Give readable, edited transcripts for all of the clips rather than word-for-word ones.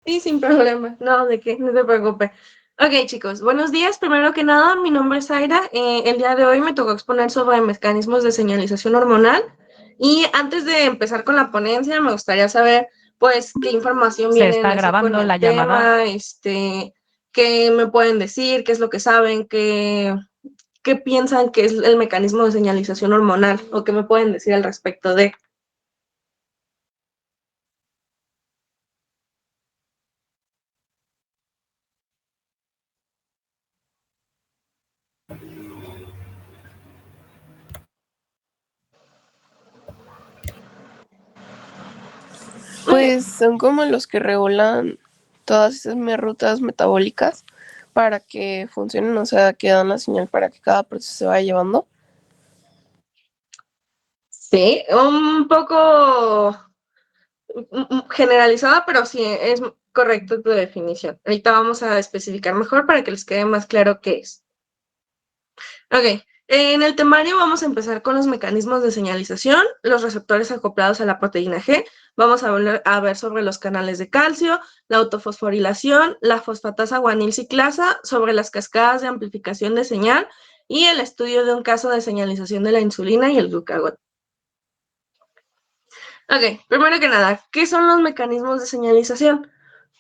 Sí, sin problema. No, de qué, no te preocupes. Ok, chicos, buenos días. Primero que nada, mi nombre es Zaira. El día de hoy me tocó exponer sobre mecanismos de señalización hormonal. Y antes de empezar con la ponencia, me gustaría saber, pues, qué información Se vienen está así con grabando el la llamada. tema, qué me pueden decir, qué es lo que saben, qué piensan que es el mecanismo de señalización hormonal o qué me pueden decir al respecto de. Ok. Pues son como los que regulan todas esas rutas metabólicas para que funcionen, o sea, que dan la señal para que cada proceso se vaya llevando. Sí, un poco generalizada, pero sí es correcto tu definición. Ahorita vamos a especificar mejor para que les quede más claro qué es. Ok, en el temario vamos a empezar con los mecanismos de señalización, los receptores acoplados a la proteína G, vamos a ver sobre los canales de calcio, la autofosforilación, la fosfatasa guanil ciclasa, sobre las cascadas de amplificación de señal y el estudio de un caso de señalización de la insulina y el glucagón. Ok, primero que nada, ¿qué son los mecanismos de señalización?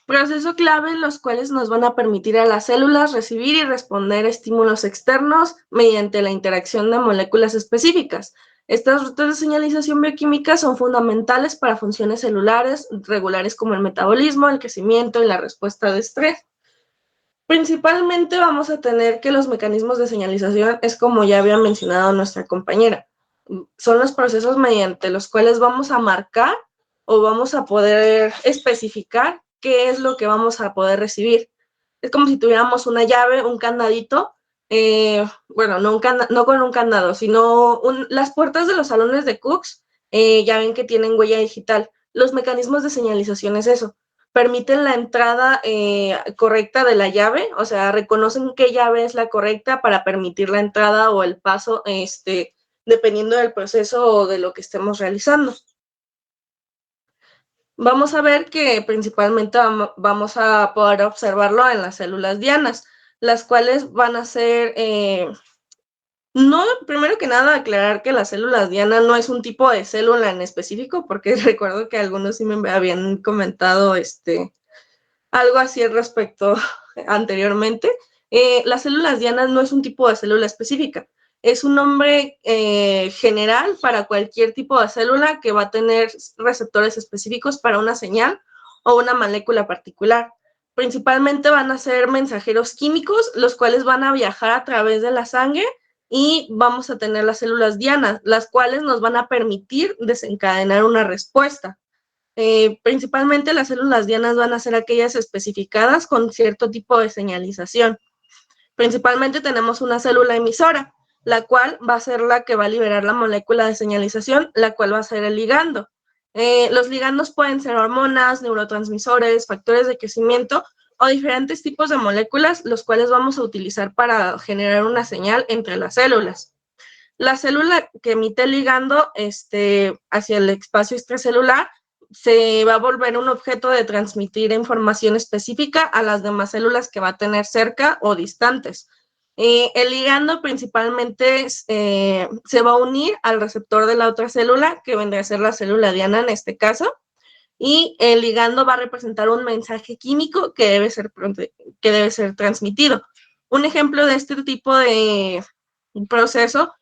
Proceso clave en los cuales nos van a permitir a las células recibir y responder estímulos externos mediante la interacción de moléculas específicas. Estas rutas de señalización bioquímica son fundamentales para funciones celulares regulares como el metabolismo, el crecimiento y la respuesta de estrés. Principalmente vamos a tener que los mecanismos de señalización es como ya había mencionado nuestra compañera. Son los procesos mediante los cuales vamos a marcar o vamos a poder especificar qué es lo que vamos a poder recibir. Es como si tuviéramos una llave, un candadito, bueno, no con un candado, sino las puertas de los salones de Cooks, ya ven que tienen huella digital. Los mecanismos de señalización es eso, permiten la entrada correcta de la llave, o sea, reconocen qué llave es la correcta para permitir la entrada o el paso, dependiendo del proceso o de lo que estemos realizando. Vamos a ver que principalmente vamos a poder observarlo en las células dianas, las cuales van a ser, no, primero que nada, aclarar que las células diana no es un tipo de célula en específico, porque recuerdo que algunos sí me habían comentado algo así al respecto anteriormente. Las células dianas no es un tipo de célula específica, es un nombre general para cualquier tipo de célula que va a tener receptores específicos para una señal o una molécula particular. Principalmente van a ser mensajeros químicos, los cuales van a viajar a través de la sangre y vamos a tener las células dianas, las cuales nos van a permitir desencadenar una respuesta. Principalmente las células dianas van a ser aquellas especificadas con cierto tipo de señalización. Principalmente tenemos una célula emisora, la cual va a ser la que va a liberar la molécula de señalización, la cual va a ser el ligando. Los ligandos pueden ser hormonas, neurotransmisores, factores de crecimiento o diferentes tipos de moléculas, los cuales vamos a utilizar para generar una señal entre las células. La célula que emite el ligando hacia el espacio extracelular se va a volver un objeto de transmitir información específica a las demás células que va a tener cerca o distantes. El ligando principalmente se va a unir al receptor de la otra célula, que vendría a ser la célula diana en este caso, y el ligando va a representar un mensaje químico que debe ser transmitido. Un ejemplo de este tipo de proceso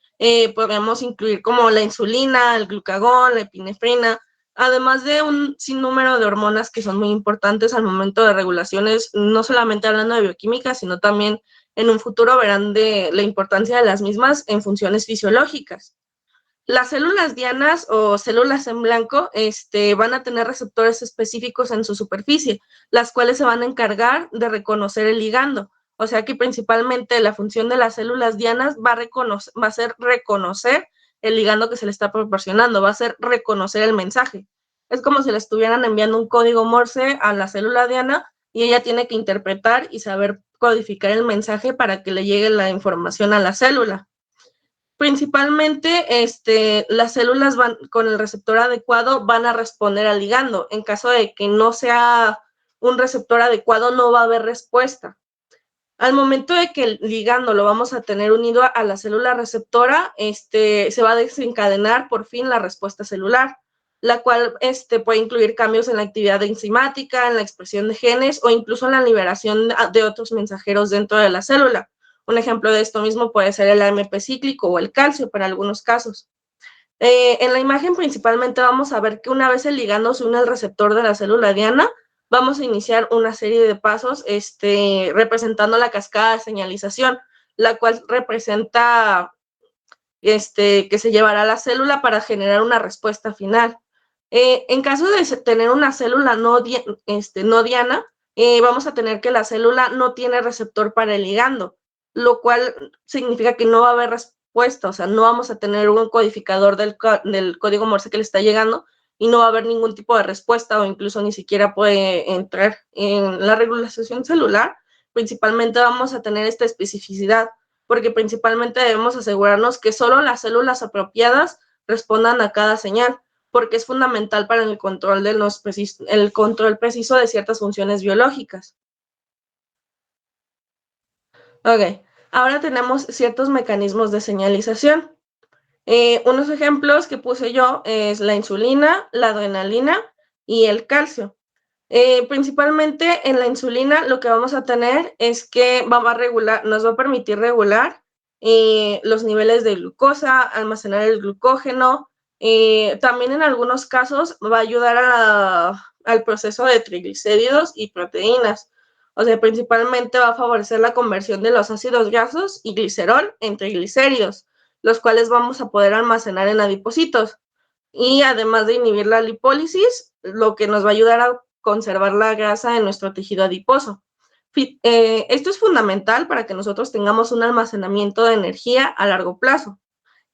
podemos incluir como la insulina, el glucagón, la epinefrina, además de un sinnúmero de hormonas que son muy importantes al momento de regulaciones, no solamente hablando de bioquímica, sino también en un futuro verán de la importancia de las mismas en funciones fisiológicas. Las células dianas o células en blanco van a tener receptores específicos en su superficie, las cuales se van a encargar de reconocer el ligando. O sea que principalmente la función de las células dianas va a ser reconocer el ligando que se le está proporcionando, va a ser reconocer el mensaje. Es como si le estuvieran enviando un código Morse a la célula diana y ella tiene que interpretar y saber codificar el mensaje para que le llegue la información a la célula. Principalmente, las células con el receptor adecuado van a responder al ligando. En caso de que no sea un receptor adecuado, no va a haber respuesta. Al momento de que el ligando lo vamos a tener unido a la célula receptora, se va a desencadenar por fin la respuesta celular, la cual puede incluir cambios en la actividad enzimática, en la expresión de genes o incluso en la liberación de otros mensajeros dentro de la célula. Un ejemplo de esto mismo puede ser el AMP cíclico o el calcio para algunos casos. En la imagen principalmente vamos a ver que una vez el ligando se une al receptor de la célula diana, vamos a iniciar una serie de pasos representando la cascada de señalización, la cual representa que se llevará a la célula para generar una respuesta final. En caso de tener una célula no diana, vamos a tener que la célula no tiene receptor para el ligando, lo cual significa que no va a haber respuesta, o sea, no vamos a tener un codificador del código Morse que le está llegando y no va a haber ningún tipo de respuesta o incluso ni siquiera puede entrar en la regulación celular. Principalmente vamos a tener esta especificidad porque principalmente debemos asegurarnos que solo las células apropiadas respondan a cada señal, porque es fundamental para el control preciso de ciertas funciones biológicas. Ok, ahora tenemos ciertos mecanismos de señalización. Unos ejemplos que puse yo es la insulina, la adrenalina y el calcio. Principalmente en la insulina lo que vamos a tener es que nos va a permitir regular los niveles de glucosa, almacenar el glucógeno. También en algunos casos va a ayudar al proceso de triglicéridos y proteínas. O sea, principalmente va a favorecer la conversión de los ácidos grasos y glicerol en triglicéridos, los cuales vamos a poder almacenar en adipocitos. Y además de inhibir la lipólisis, lo que nos va a ayudar a conservar la grasa en nuestro tejido adiposo. Esto es fundamental para que nosotros tengamos un almacenamiento de energía a largo plazo.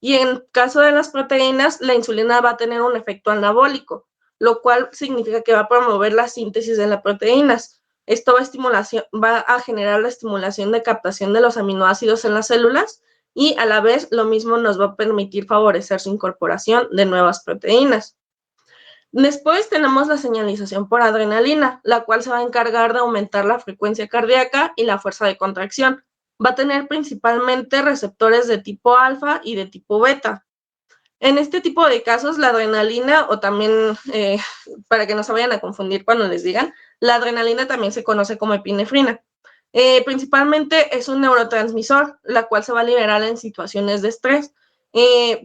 Y en caso de las proteínas, la insulina va a tener un efecto anabólico, lo cual significa que va a promover la síntesis de las proteínas. Esto va a generar la estimulación de captación de los aminoácidos en las células y a la vez lo mismo nos va a permitir favorecer su incorporación de nuevas proteínas. Después tenemos la señalización por adrenalina, la cual se va a encargar de aumentar la frecuencia cardíaca y la fuerza de contracción. Va a tener principalmente receptores de tipo alfa y de tipo beta. En este tipo de casos, la adrenalina, o también, para que no se vayan a confundir cuando les digan, la adrenalina también se conoce como epinefrina. Principalmente es un neurotransmisor, la cual se va a liberar en situaciones de estrés.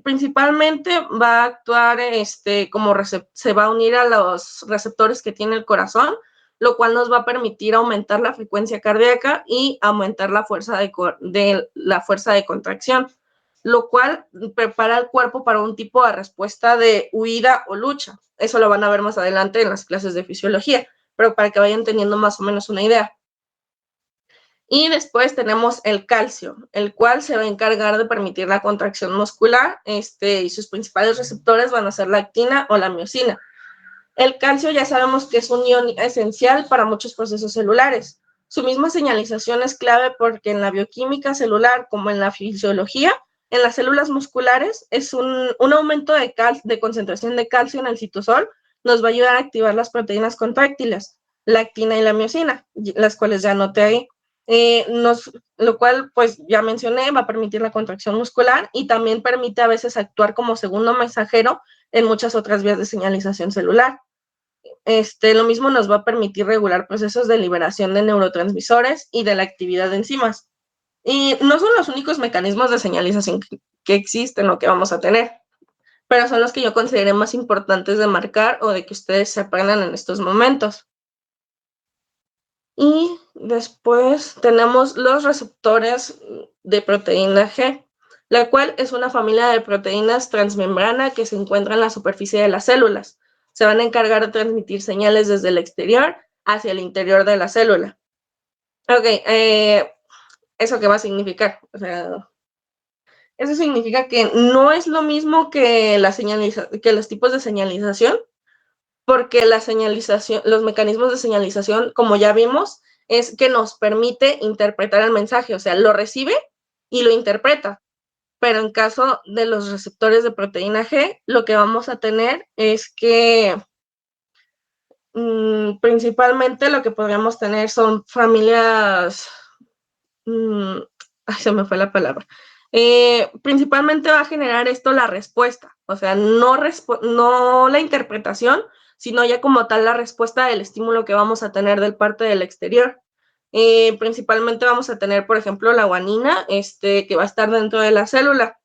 Principalmente va a actuar se va a unir a los receptores que tiene el corazón, lo cual nos va a permitir aumentar la frecuencia cardíaca y aumentar la fuerza de contracción, lo cual prepara al cuerpo para un tipo de respuesta de huida o lucha. Eso lo van a ver más adelante en las clases de fisiología, pero para que vayan teniendo más o menos una idea. Y después tenemos el calcio, el cual se va a encargar de permitir la contracción muscular, y sus principales receptores van a ser la actina o la miosina. El calcio ya sabemos que es un ion esencial para muchos procesos celulares. Su misma señalización es clave porque en la bioquímica celular, como en la fisiología, en las células musculares es un aumento de concentración de calcio en el citosol, nos va a ayudar a activar las proteínas contráctiles, la actina y la miosina, las cuales ya anoté ahí. Lo cual, pues ya mencioné, va a permitir la contracción muscular y también permite a veces actuar como segundo mensajero en muchas otras vías de señalización celular. Lo mismo nos va a permitir regular procesos de liberación de neurotransmisores y de la actividad de enzimas. Y no son los únicos mecanismos de señalización que existen o que vamos a tener, pero son los que yo consideré más importantes de marcar o de que ustedes se aprendan en estos momentos. Y después tenemos los receptores de proteína G, la cual es una familia de proteínas transmembrana que se encuentra en la superficie de las células. Se van a encargar de transmitir señales desde el exterior hacia el interior de la célula. Ok, ¿eso qué va a significar? O sea, eso significa que no es lo mismo que los tipos de señalización, porque los mecanismos de señalización, como ya vimos, es que nos permite interpretar el mensaje, o sea, lo recibe y lo interpreta. Pero en caso de los receptores de proteína G, lo que vamos a tener es que principalmente lo que podríamos tener son familias, se me fue la palabra. Principalmente va a generar esto la respuesta, o sea, no la interpretación, sino ya como tal la respuesta del estímulo que vamos a tener del parte del exterior. Principalmente vamos a tener, por ejemplo, la guanina, que va a estar dentro de la célula.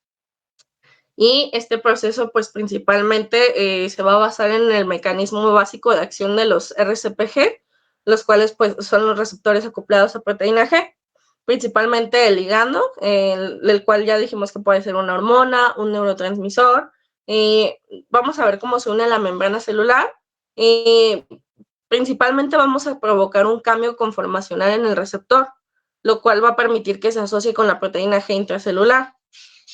Y este proceso, pues principalmente se va a basar en el mecanismo básico de acción de los RCPG, los cuales pues son los receptores acoplados a proteína G, principalmente el ligando, el cual ya dijimos que puede ser una hormona, un neurotransmisor. Vamos a ver cómo se une a la membrana celular. Principalmente vamos a provocar un cambio conformacional en el receptor, lo cual va a permitir que se asocie con la proteína G intracelular.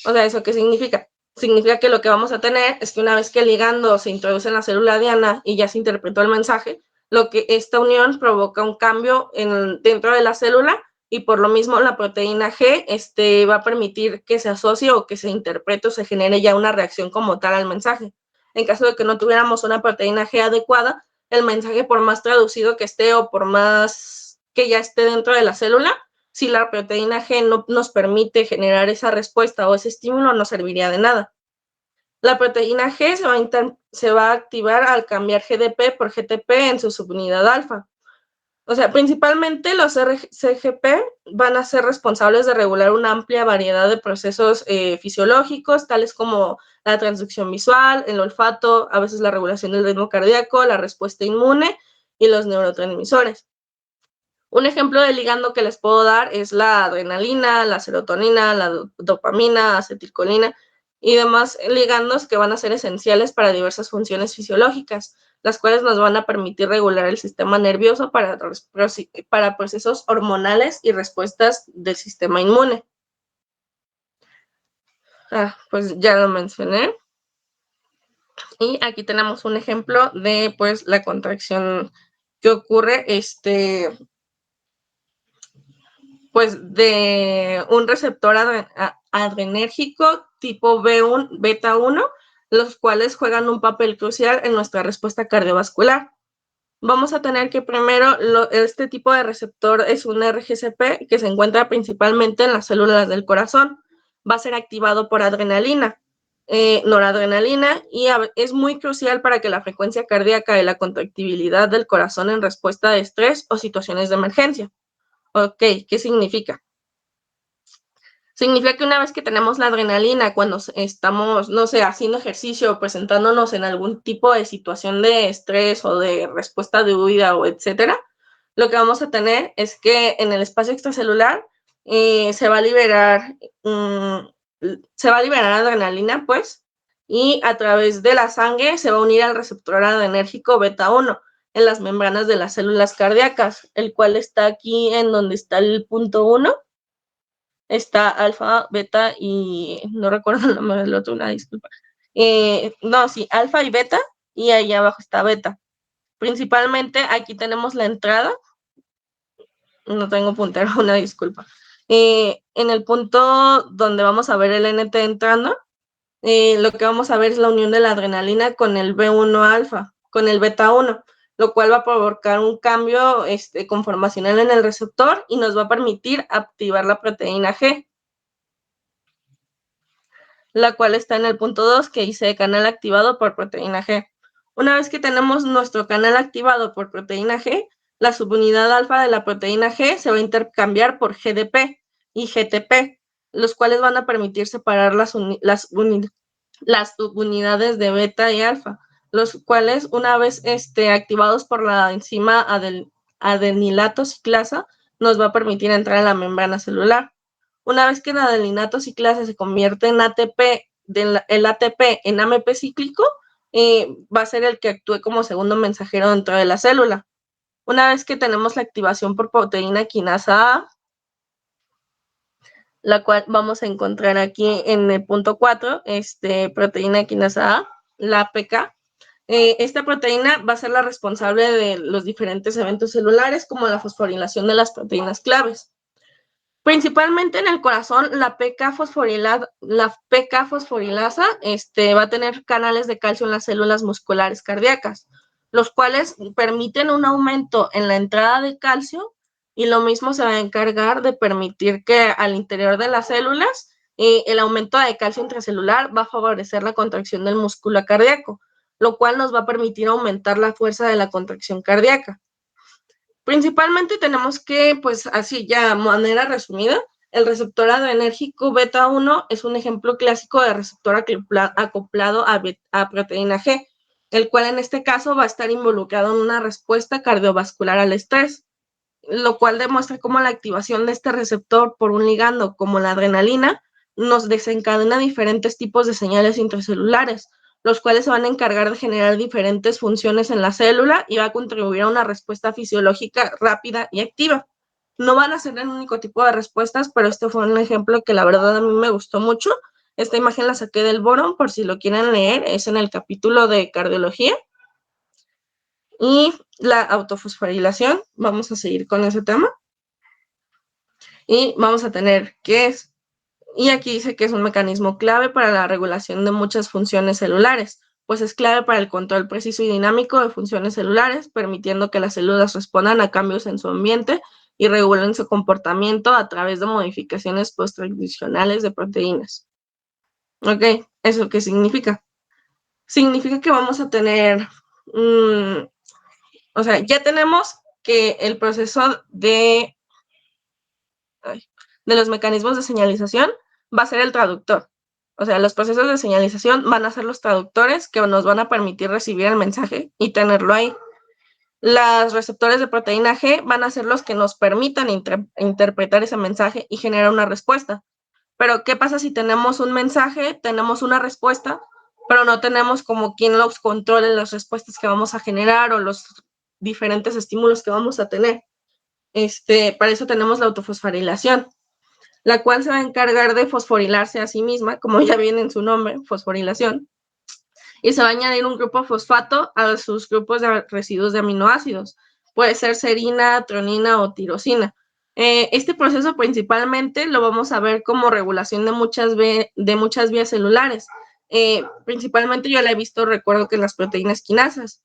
O sea, ¿eso qué significa? Significa que lo que vamos a tener es que una vez que el ligando se introduce en la célula diana y ya se interpretó el mensaje, lo que esta unión provoca un cambio dentro de la célula y por lo mismo la proteína G va a permitir que se asocie o que se interprete o se genere ya una reacción como tal al mensaje. En caso de que no tuviéramos una proteína G adecuada, el mensaje por más traducido que esté o por más que ya esté dentro de la célula, si la proteína G no nos permite generar esa respuesta o ese estímulo, no serviría de nada. La proteína G se va a activar al cambiar GDP por GTP en su subunidad alfa. O sea, principalmente los CGP van a ser responsables de regular una amplia variedad de procesos fisiológicos, tales como la transducción visual, el olfato, a veces la regulación del ritmo cardíaco, la respuesta inmune y los neurotransmisores. Un ejemplo de ligando que les puedo dar es la adrenalina, la serotonina, la dopamina, acetilcolina y demás ligandos que van a ser esenciales para diversas funciones fisiológicas, las cuales nos van a permitir regular el sistema nervioso para procesos hormonales y respuestas del sistema inmune. Pues ya lo mencioné. Y aquí tenemos un ejemplo de pues la contracción que ocurre pues de un receptor adrenérgico tipo beta 1, los cuales juegan un papel crucial en nuestra respuesta cardiovascular. Vamos a tener que primero, este tipo de receptor es un RGCP que se encuentra principalmente en las células del corazón. Va a ser activado por adrenalina, noradrenalina, y es muy crucial para que la frecuencia cardíaca y la contractibilidad del corazón en respuesta de estrés o situaciones de emergencia. Ok, ¿qué significa? Significa que una vez que tenemos la adrenalina, cuando estamos, no sé, haciendo ejercicio o presentándonos en algún tipo de situación de estrés o de respuesta de huida o etcétera, lo que vamos a tener es que en el espacio extracelular se va a liberar adrenalina, pues, y a través de la sangre se va a unir al receptor adrenérgico beta 1 en las membranas de las células cardíacas, el cual está aquí en donde está el punto 1. Está alfa, beta y no recuerdo el nombre del otro, una disculpa. No, sí, alfa y beta, y ahí abajo está beta. Principalmente aquí tenemos la entrada, no tengo puntero, una disculpa. En el punto donde vamos a ver el NT entrando, lo que vamos a ver es la unión de la adrenalina con el B1 alfa, con el beta 1, lo cual va a provocar un cambio conformacional en el receptor y nos va a permitir activar la proteína G, la cual está en el punto 2 que dice canal activado por proteína G. Una vez que tenemos nuestro canal activado por proteína G, la subunidad alfa de la proteína G se va a intercambiar por GDP y GTP, los cuales van a permitir separar las subunidades de beta y alfa, los cuales una vez activados por la enzima adenilato ciclasa, nos va a permitir entrar en la membrana celular. Una vez que el adelinato ciclasa se convierte en ATP, el ATP en AMP cíclico, va a ser el que actúe como segundo mensajero dentro de la célula. Una vez que tenemos la activación por proteína quinasa A, la cual vamos a encontrar aquí en el punto 4, proteína quinasa A, la APK. Esta proteína va a ser la responsable de los diferentes eventos celulares, como la fosforilación de las proteínas claves. Principalmente en el corazón, la PK fosforilasa va a tener canales de calcio en las células musculares cardíacas. los cuales permiten un aumento en la entrada de calcio y lo mismo se va a encargar de permitir que al interior de las células el aumento de calcio intracelular va a favorecer la contracción del músculo cardíaco, lo cual nos va a permitir aumentar la fuerza de la contracción cardíaca. Principalmente tenemos que, pues así ya de manera resumida, el receptor adrenérgico beta 1 es un ejemplo clásico de receptor acoplado a proteína G, el cual en este caso va a estar involucrado en una respuesta cardiovascular al estrés, lo cual demuestra cómo la activación de este receptor por un ligando como la adrenalina nos desencadena diferentes tipos de señales intracelulares, los cuales se van a encargar de generar diferentes funciones en la célula y va a contribuir a una respuesta fisiológica rápida y activa. No van a ser el único tipo de respuestas, pero este fue un ejemplo que la verdad a mí me gustó mucho. Esta imagen la saqué del Boron, por si lo quieren leer, es en el capítulo de cardiología. Y la autofosforilación, vamos a seguir con ese tema. Y vamos a tener qué es. Y aquí dice que es un mecanismo clave para la regulación de muchas funciones celulares, pues es clave para el control preciso y dinámico de funciones celulares, permitiendo que las células respondan a cambios en su ambiente y regulen su comportamiento a través de modificaciones post-transicionales de proteínas. Ok, ¿eso qué significa? Significa que vamos a tener, o sea, ya tenemos que el proceso de los mecanismos de señalización va a ser el traductor. O sea, los procesos de señalización van a ser los traductores que nos van a permitir recibir el mensaje y tenerlo ahí. Los receptores de proteína G van a ser los que nos permitan interpretar ese mensaje y generar una respuesta. Pero, ¿qué pasa si tenemos un mensaje, tenemos una respuesta, pero no tenemos como quien los controle las respuestas que vamos a generar o los diferentes estímulos que vamos a tener? Para eso tenemos la autofosforilación, la cual se va a encargar de fosforilarse a sí misma, como ya viene en su nombre, fosforilación, y se va a añadir un grupo fosfato a sus grupos de residuos de aminoácidos. Puede ser serina, tronina o tirosina. Este proceso principalmente lo vamos a ver como regulación de muchas vías celulares. Principalmente yo la he visto, recuerdo que en las proteínas quinasas.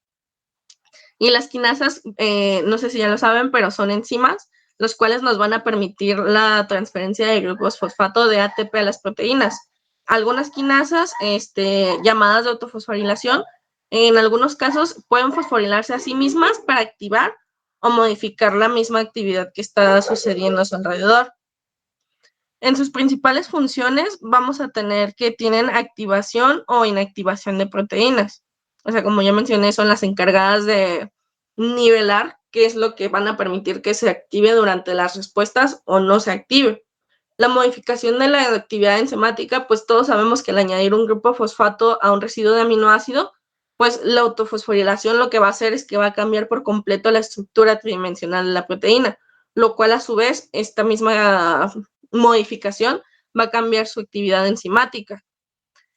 Y las quinasas, no sé si ya lo saben, pero son enzimas los cuales nos van a permitir la transferencia de grupos fosfato de ATP a las proteínas. Algunas quinasas, llamadas de autofosforilación, en algunos casos pueden fosforilarse a sí mismas para activar o modificar la misma actividad que está sucediendo a su alrededor. En sus principales funciones vamos a tener que tienen activación o inactivación de proteínas. O sea, como ya mencioné, son las encargadas de nivelar qué es lo que van a permitir que se active durante las respuestas o no se active. La modificación de la actividad enzimática, pues todos sabemos que al añadir un grupo fosfato a un residuo de aminoácido, pues la autofosforilación lo que va a hacer es que va a cambiar por completo la estructura tridimensional de la proteína, lo cual a su vez esta misma modificación va a cambiar su actividad enzimática.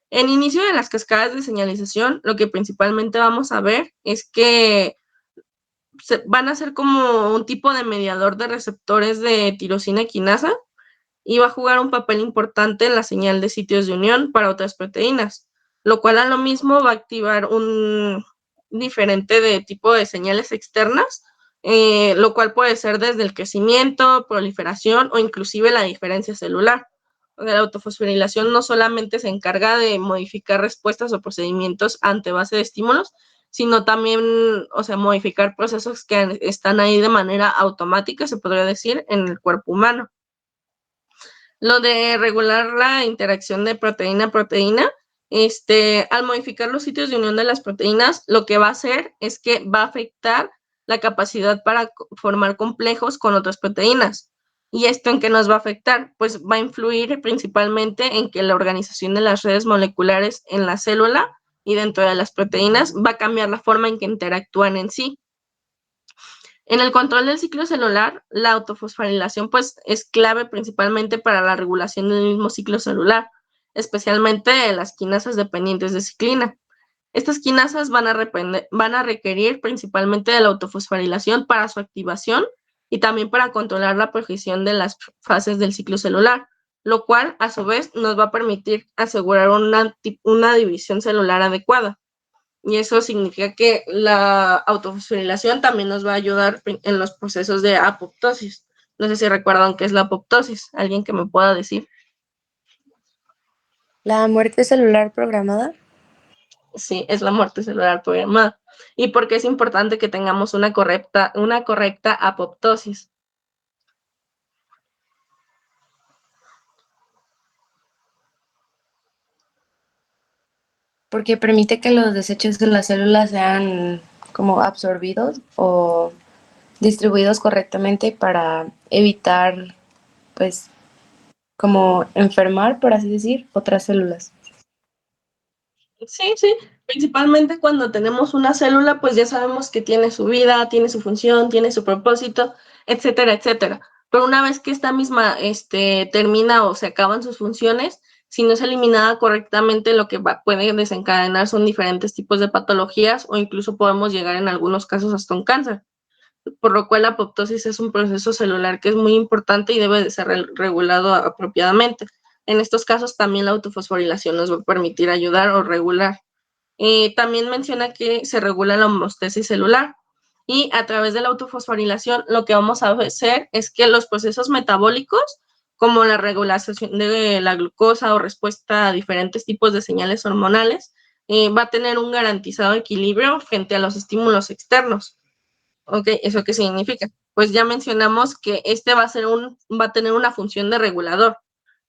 En inicio de las cascadas de señalización, lo que principalmente vamos a ver es que van a ser como un tipo de mediador de receptores de tirosina quinasa y va a jugar un papel importante en la señal de sitios de unión para otras proteínas, lo cual a lo mismo va a activar un diferente de tipo de señales externas, lo cual puede ser desde el crecimiento, proliferación o inclusive la diferencia celular. La autofosforilación no solamente se encarga de modificar respuestas o procedimientos ante base de estímulos, sino también, o sea, modificar procesos que están ahí de manera automática, se podría decir, en el cuerpo humano. Lo de regular la interacción de proteína-proteína, al modificar los sitios de unión de las proteínas, lo que va a hacer es que va a afectar la capacidad para formar complejos con otras proteínas. ¿Y esto en qué nos va a afectar? Pues va a influir principalmente en que la organización de las redes moleculares en la célula y dentro de las proteínas va a cambiar la forma en que interactúan en sí. En el control del ciclo celular, la autofosforilación pues, es clave principalmente para la regulación del mismo ciclo celular, especialmente de las quinasas dependientes de ciclina. Estas quinasas van a requerir principalmente de la autofosforilación para su activación y también para controlar la progresión de las fases del ciclo celular, lo cual a su vez nos va a permitir asegurar una división celular adecuada. y eso significa que la autofosforilación también nos va a ayudar en los procesos de apoptosis. No sé si recuerdan qué es la apoptosis, alguien que me pueda decir. La muerte celular programada. Sí, es la muerte celular programada. ¿Y por qué es importante que tengamos una correcta apoptosis? Porque permite que los desechos de las células sean como absorbidos o distribuidos correctamente para evitar, pues, como enfermar, por así decir, otras células. Sí, sí, principalmente cuando tenemos una célula, pues ya sabemos que tiene su vida, tiene su función, tiene su propósito, etcétera, etcétera. Pero una vez que esta misma termina o se acaban sus funciones, si no es eliminada correctamente, lo que puede desencadenar son diferentes tipos de patologías o incluso podemos llegar en algunos casos hasta un cáncer. Por lo cual la apoptosis es un proceso celular que es muy importante y debe de ser regulado apropiadamente. En estos casos también la autofosforilación nos va a permitir ayudar o regular. También menciona que se regula la homeostasis celular y a través de la autofosforilación lo que vamos a hacer es que los procesos metabólicos como la regulación de la glucosa o respuesta a diferentes tipos de señales hormonales va a tener un garantizado equilibrio frente a los estímulos externos. ¿Ok? ¿Eso qué significa? Pues ya mencionamos que este va a tener una función de regulador.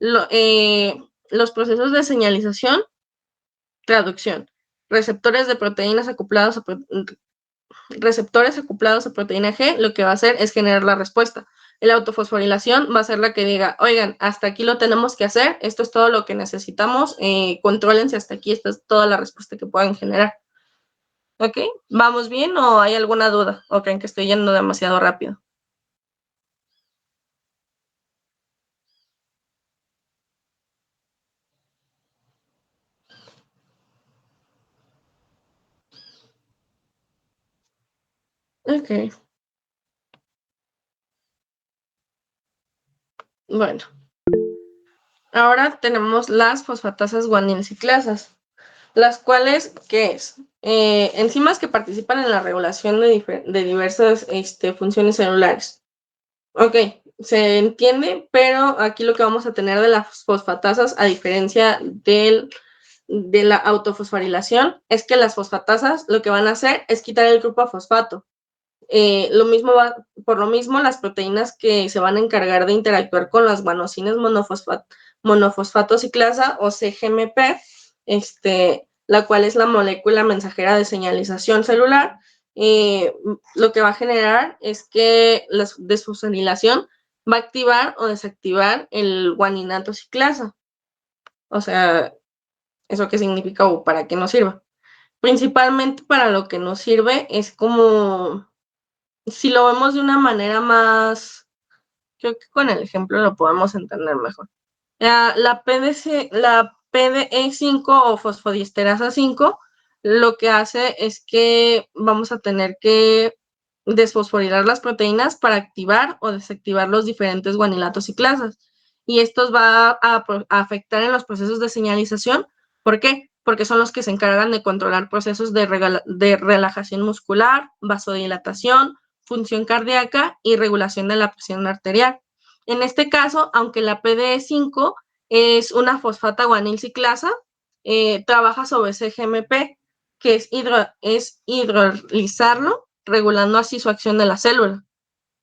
Los procesos de señalización, traducción, receptores de proteínas acoplados a receptores acoplados a proteína G, lo que va a hacer es generar la respuesta. La autofosforilación va a ser la que diga, oigan, hasta aquí lo tenemos que hacer, esto es todo lo que necesitamos, contrólense hasta aquí, esta es toda la respuesta que puedan generar. ¿Ok? ¿Vamos bien o hay alguna duda? ¿O creen que estoy yendo demasiado rápido? Ok, bueno. Ahora tenemos las fosfatasas guanilciclasas, las cuales, ¿qué es? Enzimas que participan en la regulación de diversas funciones celulares. Ok, se entiende, pero aquí lo que vamos a tener de las fosfatasas, a diferencia de la autofosforilación, es que las fosfatasas lo que van a hacer es quitar el grupo fosfato. Por lo mismo, las proteínas que se van a encargar de interactuar con las guanosines monofosfato ciclasa o CGMP, la cual es la molécula mensajera de señalización celular, lo que va a generar es que la desfosforilación va a activar o desactivar el guaninato ciclasa. O sea, ¿eso qué significa o para qué nos sirve? Principalmente para lo que nos sirve es como si lo vemos de una manera más, creo que con el ejemplo lo podemos entender mejor. La PDE5 o fosfodiesterasa 5 lo que hace es que vamos a tener que desfosforilar las proteínas para activar o desactivar los diferentes guanilatos ciclasas. Y estos va a afectar en los procesos de señalización. ¿Por qué? Porque son los que se encargan de controlar procesos de relajación muscular, vasodilatación, función cardíaca y regulación de la presión arterial. En este caso, aunque la PDE5 es una fosfata guanilciclasa, trabaja sobre CGMP, que es hidrolizarlo, regulando así su acción de la célula.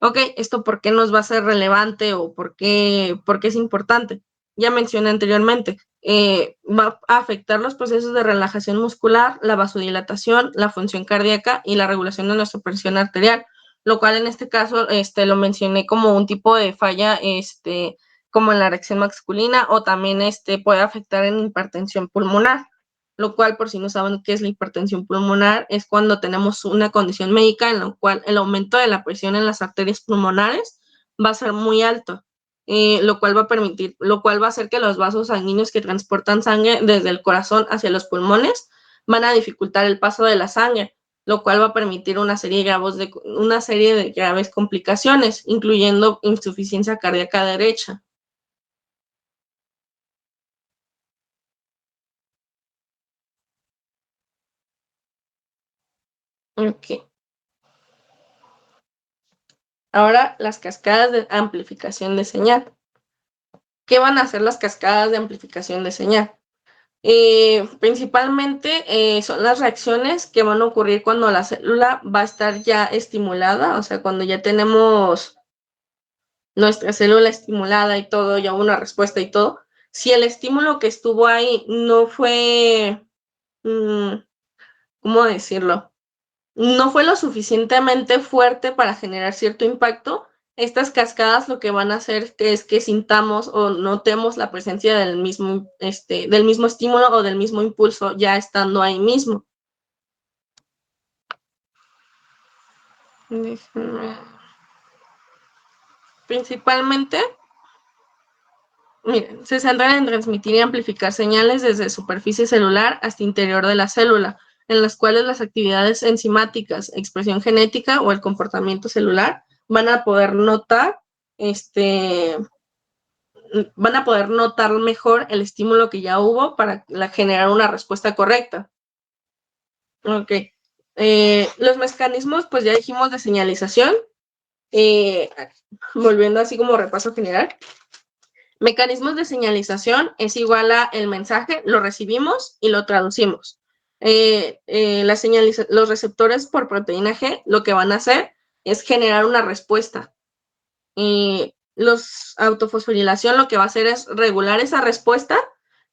Ok, ¿esto por qué nos va a ser relevante o por qué es importante? Ya mencioné anteriormente, va a afectar los procesos de relajación muscular, la vasodilatación, la función cardíaca y la regulación de nuestra presión arterial, lo cual en este caso lo mencioné como un tipo de falla como en la erección masculina o también puede afectar en hipertensión pulmonar, lo cual, por si no saben qué es la hipertensión pulmonar, es cuando tenemos una condición médica en la cual el aumento de la presión en las arterias pulmonares va a ser muy alto, lo cual va a hacer que los vasos sanguíneos que transportan sangre desde el corazón hacia los pulmones van a dificultar el paso de la sangre, lo cual va a permitir una serie de graves complicaciones, incluyendo insuficiencia cardíaca derecha. Ok. Ahora, las cascadas de amplificación de señal. ¿Qué van a hacer las cascadas de amplificación de señal? Principalmente son las reacciones que van a ocurrir cuando la célula va a estar ya estimulada, o sea, cuando ya tenemos nuestra célula estimulada y todo, ya una respuesta y todo. Si el estímulo que estuvo ahí no fue, ¿cómo decirlo? No fue lo suficientemente fuerte para generar cierto impacto, estas cascadas lo que van a hacer es que sintamos o notemos la presencia del mismo estímulo o del mismo impulso ya estando ahí mismo. Principalmente, miren, se centran en transmitir y amplificar señales desde superficie celular hasta interior de la célula, en las cuales las actividades enzimáticas, expresión genética o el comportamiento celular van a poder notar mejor el estímulo que ya hubo para generar una respuesta correcta. Ok. Los mecanismos, pues ya dijimos, de señalización. Volviendo así como repaso general. Mecanismos de señalización es igual a el mensaje, lo recibimos y lo traducimos. Los receptores por proteína G lo que van a hacer es generar una respuesta. Los autofosforilación lo que va a hacer es regular esa respuesta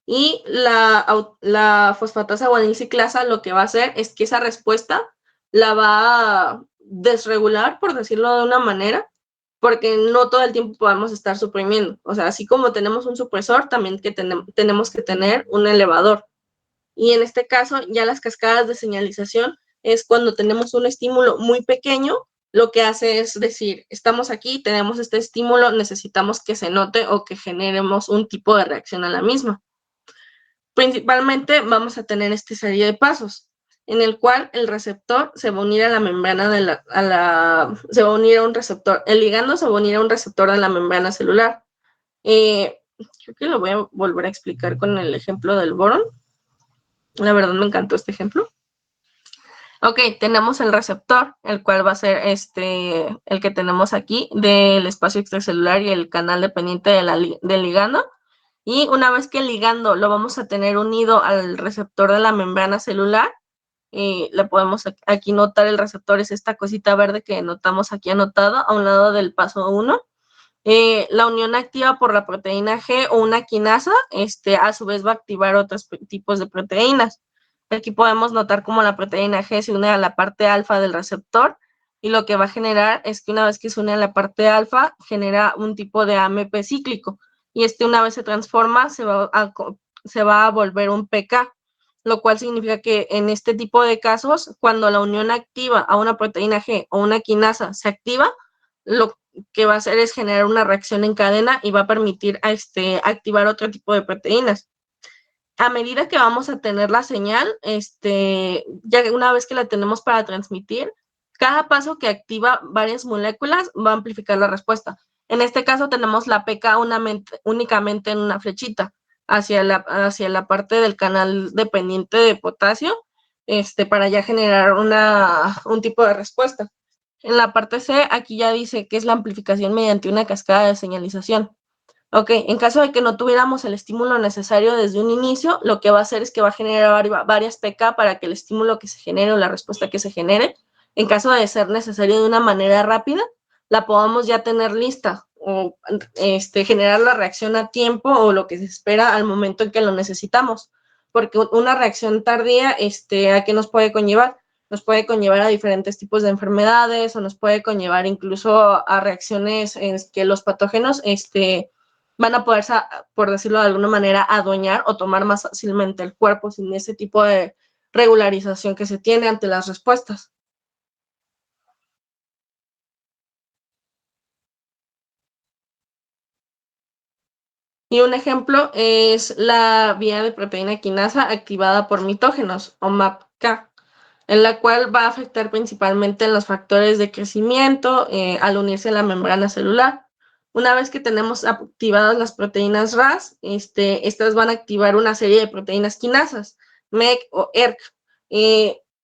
y la fosfatasa guanilciclasa lo que va a hacer es que esa respuesta la va a desregular, por decirlo de una manera, porque no todo el tiempo podemos estar suprimiendo. O sea, así como tenemos un supresor, también tenemos que tener un elevador. Y en este caso, ya las cascadas de señalización es cuando tenemos un estímulo muy pequeño, lo que hace es decir, estamos aquí, tenemos este estímulo, necesitamos que se note o que generemos un tipo de reacción a la misma. Principalmente vamos a tener esta serie de pasos, en el cual el receptor se va a unir a la membrana se va a unir a un receptor, el ligando se va a unir a un receptor de la membrana celular. Creo que lo voy a volver a explicar con el ejemplo del borón. La verdad me encantó este ejemplo. Ok, tenemos el receptor, el cual va a ser el que tenemos aquí del espacio extracelular y el canal dependiente del ligando. Y una vez que el ligando lo vamos a tener unido al receptor de la membrana celular, le podemos aquí notar el receptor, es esta cosita verde que notamos aquí anotada a un lado del paso 1. La unión activa por la proteína G o una quinasa, a su vez va a activar otros tipos de proteínas. Aquí podemos notar cómo la proteína G se une a la parte alfa del receptor y lo que va a generar es que una vez que se une a la parte alfa, genera un tipo de AMP cíclico y una vez se transforma, se va a volver un PK, lo cual significa que en este tipo de casos, cuando la unión activa a una proteína G o una quinasa se activa, lo que va a hacer es generar una reacción en cadena y va a permitir activar otro tipo de proteínas. A medida que vamos a tener la señal, ya una vez que la tenemos para transmitir, cada paso que activa varias moléculas va a amplificar la respuesta. En este caso tenemos la PK únicamente en una flechita hacia la parte del canal dependiente de potasio, para ya generar un tipo de respuesta. En la parte C, aquí ya dice que es la amplificación mediante una cascada de señalización. Ok, en caso de que no tuviéramos el estímulo necesario desde un inicio, lo que va a hacer es que va a generar varias PK para que el estímulo que se genere o la respuesta que se genere, en caso de ser necesario de una manera rápida, la podamos ya tener lista o generar la reacción a tiempo o lo que se espera al momento en que lo necesitamos. Porque una reacción tardía, ¿a qué nos puede conllevar? Nos puede conllevar a diferentes tipos de enfermedades o nos puede conllevar incluso a reacciones en que los patógenos, van a poder, por decirlo de alguna manera, adueñar o tomar más fácilmente el cuerpo sin ese tipo de regularización que se tiene ante las respuestas. Y un ejemplo es la vía de proteína quinasa activada por mitógenos o MAPK, en la cual va a afectar principalmente en los factores de crecimiento al unirse a la membrana celular. Una vez que tenemos activadas las proteínas RAS, estas van a activar una serie de proteínas quinasas, MEC o ERK.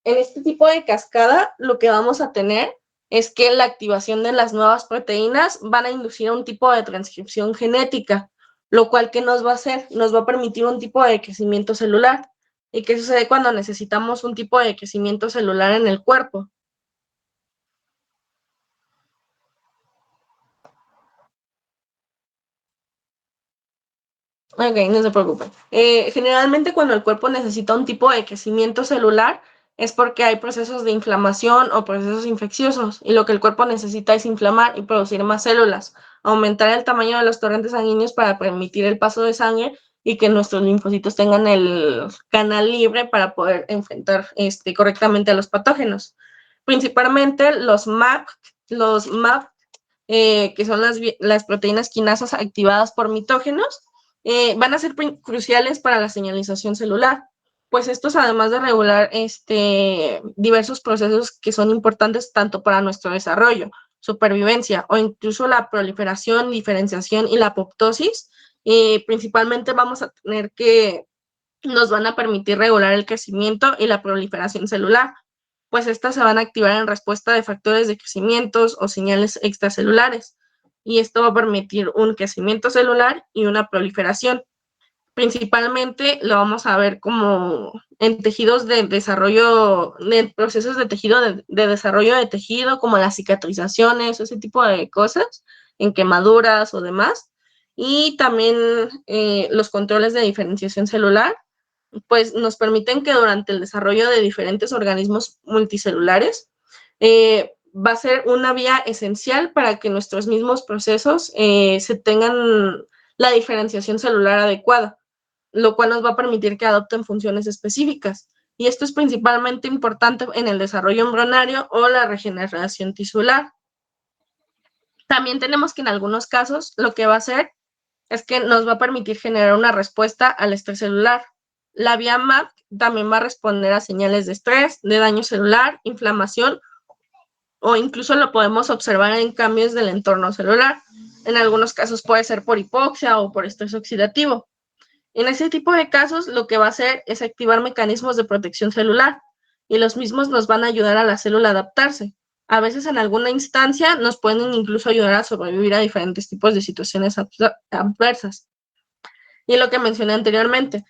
En este tipo de cascada, lo que vamos a tener es que la activación de las nuevas proteínas van a inducir a un tipo de transcripción genética, lo cual ¿qué nos va a hacer? Nos va a permitir un tipo de crecimiento celular. ¿Y qué sucede cuando necesitamos un tipo de crecimiento celular en el cuerpo? Ok, no se preocupen. Generalmente cuando el cuerpo necesita un tipo de crecimiento celular es porque hay procesos de inflamación o procesos infecciosos y lo que el cuerpo necesita es inflamar y producir más células, aumentar el tamaño de los torrentes sanguíneos para permitir el paso de sangre y que nuestros linfocitos tengan el canal libre para poder enfrentar correctamente a los patógenos. Principalmente los MAP, que son las proteínas quinasas activadas por mitógenos, van a ser cruciales para la señalización celular, pues estos además de regular diversos procesos que son importantes tanto para nuestro desarrollo, supervivencia o incluso la proliferación, diferenciación y la apoptosis, principalmente vamos a tener que nos van a permitir regular el crecimiento y la proliferación celular, pues estas se van a activar en respuesta de factores de crecimiento o señales extracelulares, y esto va a permitir un crecimiento celular y una proliferación. Principalmente lo vamos a ver como en tejidos de desarrollo, en procesos de tejido, de desarrollo de tejido, como las cicatrizaciones, ese tipo de cosas, en quemaduras o demás. Y también los controles de diferenciación celular, pues nos permiten que durante el desarrollo de diferentes organismos multicelulares va a ser una vía esencial para que nuestros mismos procesos se tengan la diferenciación celular adecuada, lo cual nos va a permitir que adopten funciones específicas. Y esto es principalmente importante en el desarrollo embrionario o la regeneración tisular. También tenemos que en algunos casos lo que va a hacer es que nos va a permitir generar una respuesta al estrés celular. La vía MAP también va a responder a señales de estrés, de daño celular, inflamación o incluso lo podemos observar en cambios del entorno celular. En algunos casos puede ser por hipoxia o por estrés oxidativo. En ese tipo de casos, lo que va a hacer es activar mecanismos de protección celular y los mismos nos van a ayudar a la célula a adaptarse. A veces en alguna instancia nos pueden incluso ayudar a sobrevivir a diferentes tipos de situaciones adversas. Y lo que mencioné anteriormente,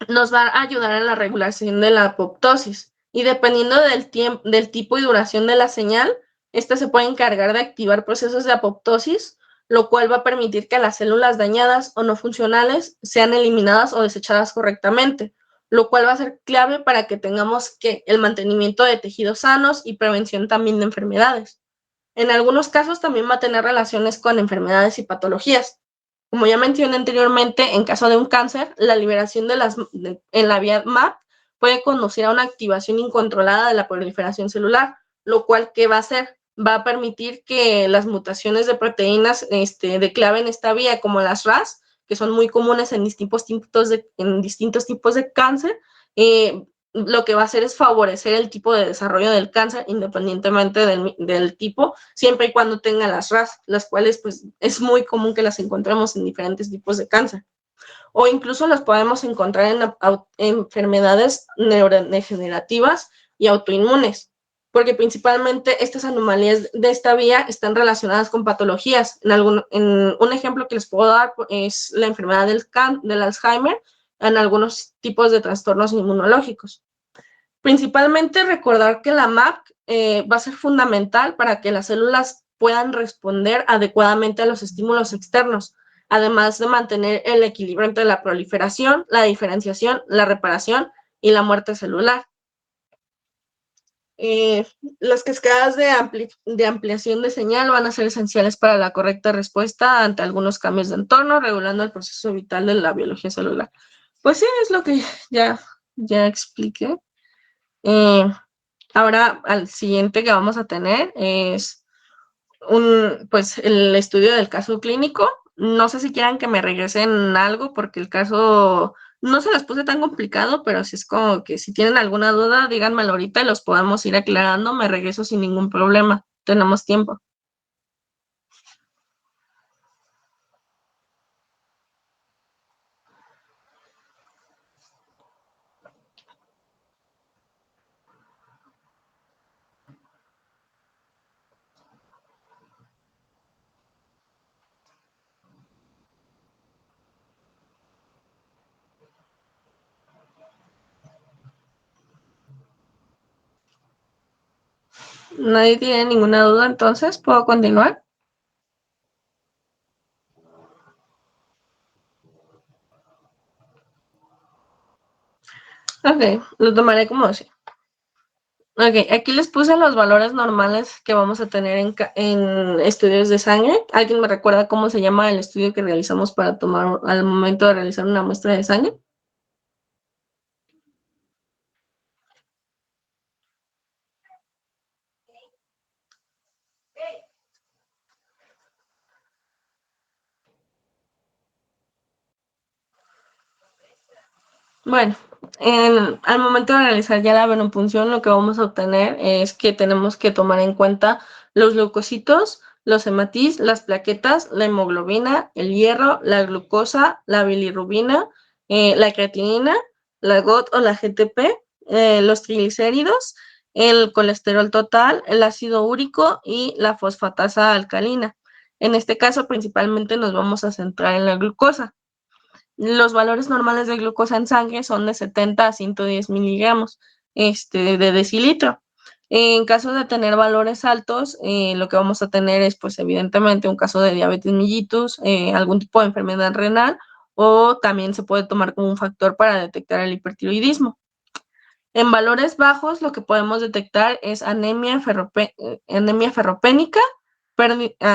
nos va a ayudar a la regulación de la apoptosis. Y dependiendo del tipo y duración de la señal, esta se puede encargar de activar procesos de apoptosis, lo cual va a permitir que las células dañadas o no funcionales sean eliminadas o desechadas correctamente, lo cual va a ser clave para que tengamos el mantenimiento de tejidos sanos y prevención también de enfermedades. En algunos casos también va a tener relaciones con enfermedades y patologías. Como ya mencioné anteriormente, en caso de un cáncer, la liberación en la vía MAP puede conducir a una activación incontrolada de la proliferación celular, lo cual, ¿qué va a hacer? Va a permitir que las mutaciones de proteínas de clave en esta vía, como las RAS, que son muy comunes en distintos tipos de cáncer, lo que va a hacer es favorecer el tipo de desarrollo del cáncer independientemente del tipo, siempre y cuando tenga las RAS, las cuales pues es muy común que las encontremos en diferentes tipos de cáncer. O incluso las podemos encontrar en enfermedades neurodegenerativas y autoinmunes, porque principalmente estas anomalías de esta vía están relacionadas con patologías. En un ejemplo que les puedo dar es la enfermedad del Alzheimer en algunos tipos de trastornos inmunológicos. Principalmente recordar que la MAP va a ser fundamental para que las células puedan responder adecuadamente a los estímulos externos, además de mantener el equilibrio entre la proliferación, la diferenciación, la reparación y la muerte celular. Las cascadas de ampliación de señal van a ser esenciales para la correcta respuesta ante algunos cambios de entorno, regulando el proceso vital de la biología celular. Pues sí, es lo que ya expliqué. Ahora, al siguiente que vamos a tener es pues, el estudio del caso clínico. No sé si quieran que me regresen algo porque el caso no se las puse tan complicado, pero si es como que si tienen alguna duda, díganmelo ahorita y los podemos ir aclarando. Me regreso sin ningún problema. Tenemos tiempo. ¿Nadie tiene ninguna duda entonces? ¿Puedo continuar? Ok, lo tomaré como así. Ok, aquí les puse los valores normales que vamos a tener en estudios de sangre. ¿Alguien me recuerda cómo se llama el estudio que realizamos para tomar al momento de realizar una muestra de sangre? Bueno, al momento de realizar ya la venopunción, lo que vamos a obtener es que tenemos que tomar en cuenta los leucocitos, los hematis, las plaquetas, la hemoglobina, el hierro, la glucosa, la bilirrubina, la creatinina, la GOT o la GTP, los triglicéridos, el colesterol total, el ácido úrico y la fosfatasa alcalina. En este caso, principalmente nos vamos a centrar en la glucosa. Los valores normales de glucosa en sangre son de 70 a 110 miligramos de decilitro. En caso de tener valores altos, lo que vamos a tener es, pues, evidentemente, un caso de diabetes mellitus, algún tipo de enfermedad renal, o también se puede tomar como un factor para detectar el hipertiroidismo. En valores bajos, lo que podemos detectar es anemia ferropénica,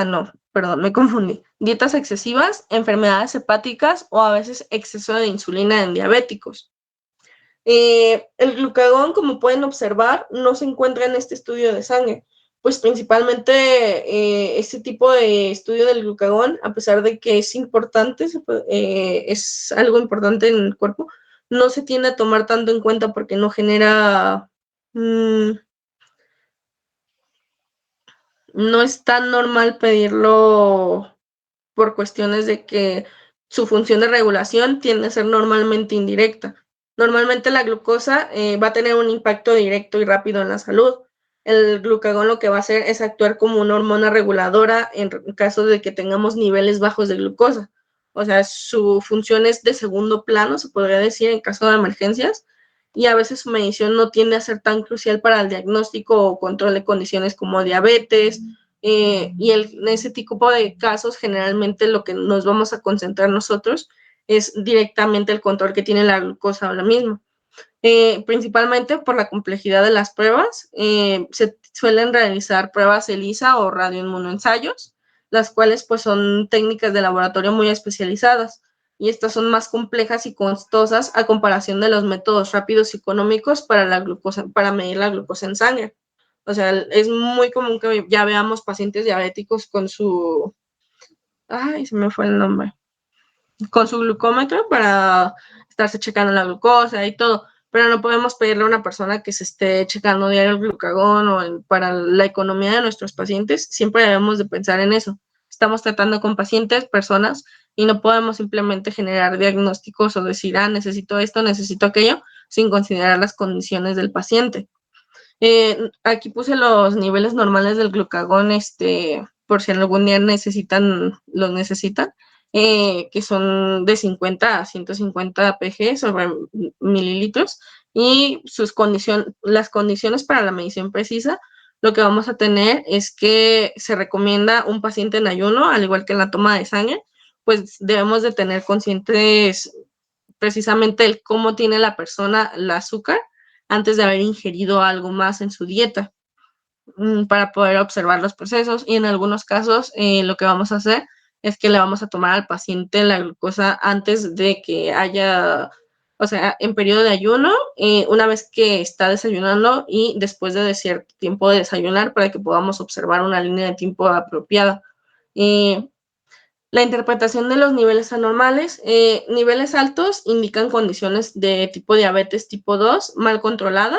no, perdón, me confundí. Dietas excesivas, enfermedades hepáticas o a veces exceso de insulina en diabéticos. El glucagón, como pueden observar, no se encuentra en este estudio de sangre, pues principalmente este tipo de estudio del glucagón, a pesar de que es importante, es algo importante en el cuerpo, no se tiende a tomar tanto en cuenta porque no genera, no es tan normal pedirlo por cuestiones de que su función de regulación tiende a ser normalmente indirecta. Normalmente la glucosa va a tener un impacto directo y rápido en la salud. El glucagón lo que va a hacer es actuar como una hormona reguladora en caso de que tengamos niveles bajos de glucosa. O sea, su función es de segundo plano, se podría decir, en caso de emergencias, y a veces su medición no tiende a ser tan crucial para el diagnóstico o control de condiciones como diabetes, y en ese tipo de casos generalmente lo que nos vamos a concentrar nosotros es directamente el control que tiene la glucosa ahora mismo. Principalmente por la complejidad de las pruebas, se suelen realizar pruebas ELISA o radioinmunoensayos, las cuales pues son técnicas de laboratorio muy especializadas, y estas son más complejas y costosas a comparación de los métodos rápidos y económicos para la glucosa, para medir la glucosa en sangre. O sea, es muy común que ya veamos pacientes diabéticos con su, ay, se me fue el nombre, con su glucómetro para estarse checando la glucosa y todo, pero no podemos pedirle a una persona que se esté checando diario el glucagón para la economía de nuestros pacientes. Siempre debemos de pensar en eso. Estamos tratando con pacientes, personas, y no podemos simplemente generar diagnósticos o decir, necesito esto, necesito aquello, sin considerar las condiciones del paciente. Aquí puse los niveles normales del glucagón, por si algún día los necesitan, que son de 50 a 150 pg sobre mililitros, y las condiciones para la medición precisa, lo que vamos a tener es que se recomienda un paciente en ayuno, al igual que en la toma de sangre, pues debemos de tener conscientes precisamente el cómo tiene la persona el azúcar antes de haber ingerido algo más en su dieta, para poder observar los procesos, y en algunos casos lo que vamos a hacer es que le vamos a tomar al paciente la glucosa antes de que haya, o sea, en periodo de ayuno, una vez que está desayunando y después de cierto tiempo de desayunar, para que podamos observar una línea de tiempo apropiada. La interpretación de los niveles anormales. Niveles altos indican condiciones de tipo diabetes tipo 2 mal controlada,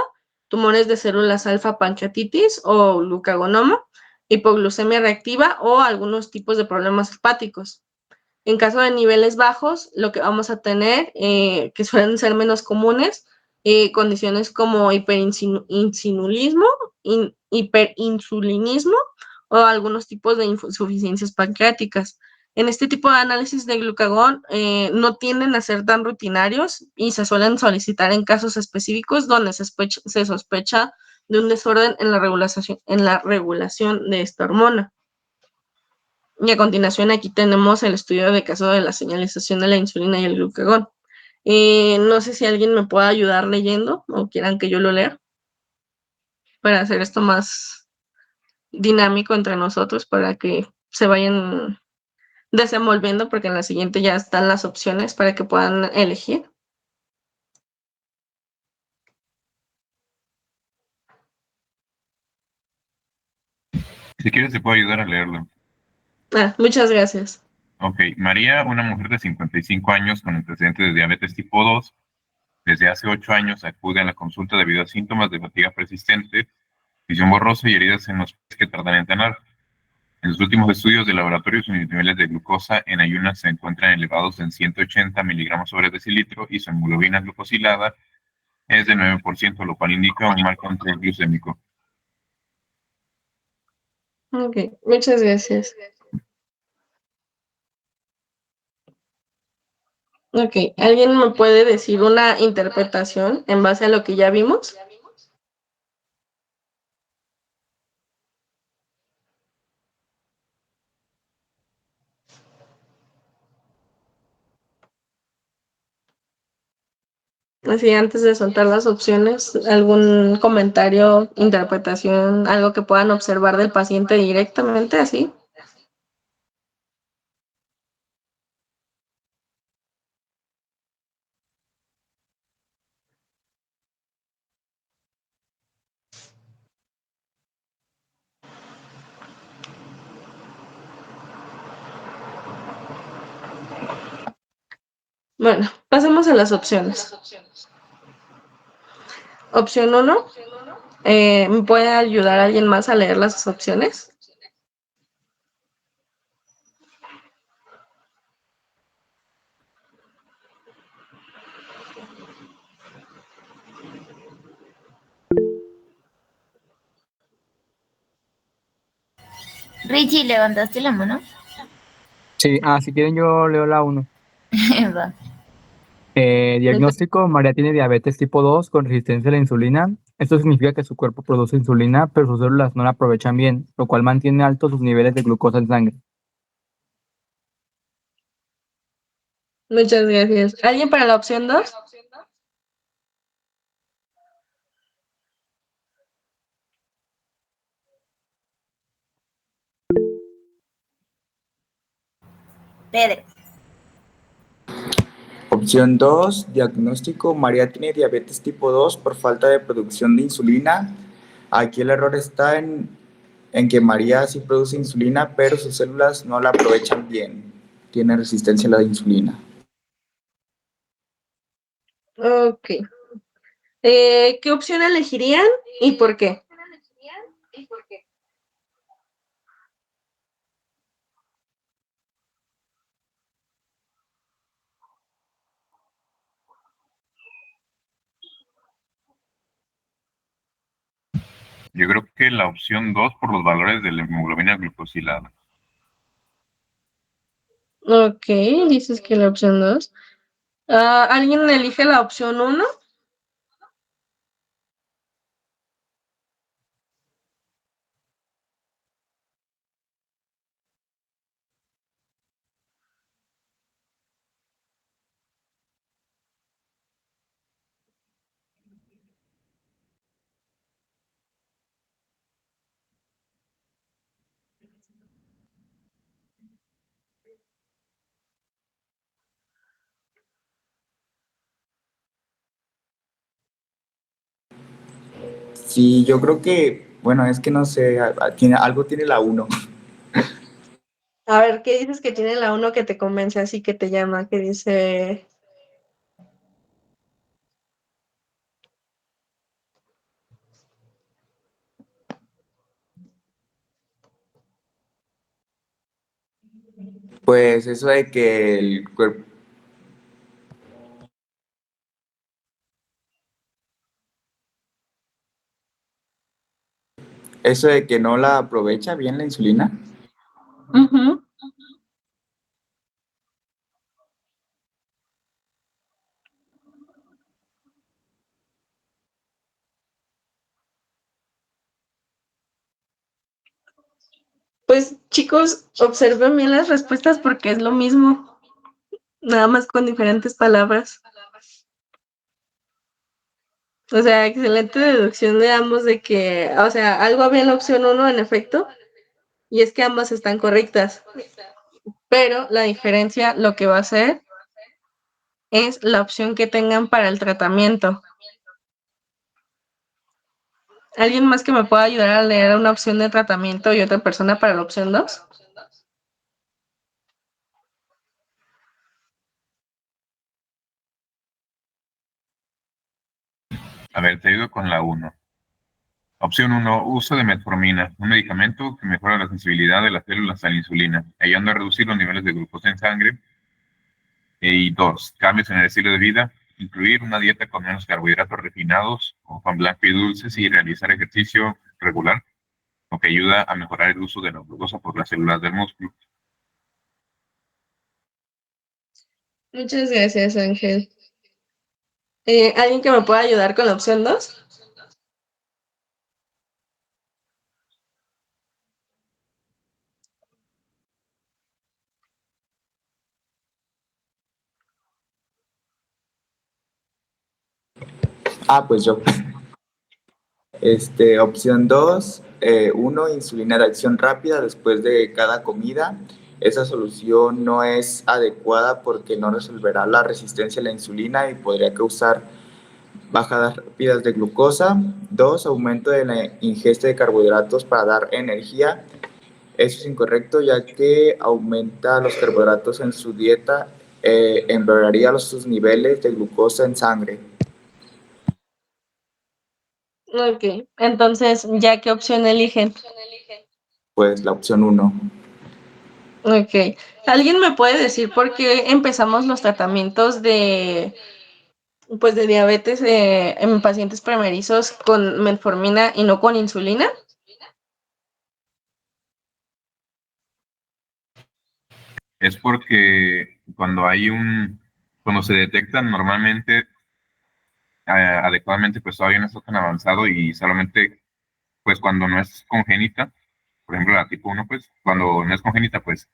tumores de células alfa, pancreatitis o glucagonoma, hipoglucemia reactiva o algunos tipos de problemas hepáticos. En caso de niveles bajos, lo que vamos a tener, que suelen ser menos comunes, condiciones como hiperinsulinismo, hiperinsulinismo o algunos tipos de insuficiencias pancreáticas. En este tipo de análisis de glucagón no tienden a ser tan rutinarios y se suelen solicitar en casos específicos donde se sospecha de un desorden en la regulación de esta hormona. Y a continuación aquí tenemos el estudio de caso de la señalización de la insulina y el glucagón. No sé si alguien me pueda ayudar leyendo o quieran que yo lo lea para hacer esto más dinámico entre nosotros para que se vayan desenvolviendo porque en la siguiente ya están las opciones para que puedan elegir. Si quieres, te puedo ayudar a leerlo. Muchas gracias. Ok, María, una mujer de 55 años con antecedentes de diabetes tipo 2, desde hace 8 años acude a la consulta debido a síntomas de fatiga persistente, visión borrosa y heridas en los pies que tardan en sanar. En los últimos estudios de laboratorio, sus niveles de glucosa en ayunas se encuentran elevados en 180 miligramos sobre decilitro y su hemoglobina glucosilada es de 9%, lo cual indica un mal control glucémico. Ok, muchas gracias. Ok, ¿alguien me puede decir una interpretación en base a lo que ya vimos? Así, antes de soltar las opciones, ¿algún comentario, interpretación, algo que puedan observar del paciente directamente, así? Bueno, pasemos a las opciones. Opción 1, ¿me puede ayudar alguien más a leer las opciones? Richie, ¿levantaste la mano? Sí, si quieren yo leo la 1. Va. Diagnóstico: María tiene diabetes tipo 2 con resistencia a la insulina. Esto significa que su cuerpo produce insulina, pero sus células no la aprovechan bien, lo cual mantiene altos sus niveles de glucosa en sangre. Muchas gracias. ¿Alguien para la opción 2? Pedro. Opción 2, diagnóstico: María tiene diabetes tipo 2 por falta de producción de insulina. Aquí el error está en que María sí produce insulina, pero sus células no la aprovechan bien. Tiene resistencia a la insulina. Ok. ¿Qué opción elegirían y por qué? Yo creo que la opción 2 por los valores de la hemoglobina glucosilada. Ok, dices que la opción 2. ¿Alguien elige la opción 1? Sí, yo creo que, bueno, es que no sé, algo tiene la 1. A ver, ¿qué dices que tiene la 1 que te convence así que te llama? Que dice... Pues eso de que el cuerpo, eso de que no la aprovecha bien la insulina. Ujú. Pues chicos, observen bien las respuestas porque es lo mismo, nada más con diferentes palabras. O sea, excelente deducción de ambos de que, o sea, algo había en la opción 1 en efecto, y es que ambas están correctas. Pero la diferencia lo que va a ser es la opción que tengan para el tratamiento. ¿Alguien más que me pueda ayudar a leer una opción de tratamiento y otra persona para la opción 2? A ver, te ayudo con la 1. Opción 1, uso de metformina, un medicamento que mejora la sensibilidad de las células a la insulina, ayudando a reducir los niveles de glucosa en sangre. Y 2, cambios en el estilo de vida, incluir una dieta con menos carbohidratos refinados o pan blanco y dulces y realizar ejercicio regular, lo que ayuda a mejorar el uso de la glucosa por las células del músculo. Muchas gracias, Ángel. ¿Alguien que me pueda ayudar con la opción 2? Pues yo. Opción 2, 1, insulina de acción rápida después de cada comida. Esa solución no es adecuada porque no resolverá la resistencia a la insulina y podría causar bajadas rápidas de glucosa. 2, aumento de la ingesta de carbohidratos para dar energía. Eso es incorrecto ya que aumenta los carbohidratos en su dieta, empeoraría sus niveles de glucosa en sangre. Ok, entonces, ¿ya qué opción eligen? Pues la opción 1. Ok, ¿alguien me puede decir por qué empezamos los tratamientos pues de diabetes en pacientes primerizos con metformina y no con insulina? Es porque cuando se detectan normalmente adecuadamente, pues todavía no está tan avanzado y solamente, pues cuando no es congénita, por ejemplo la tipo 1, pues cuando no es congénita, pues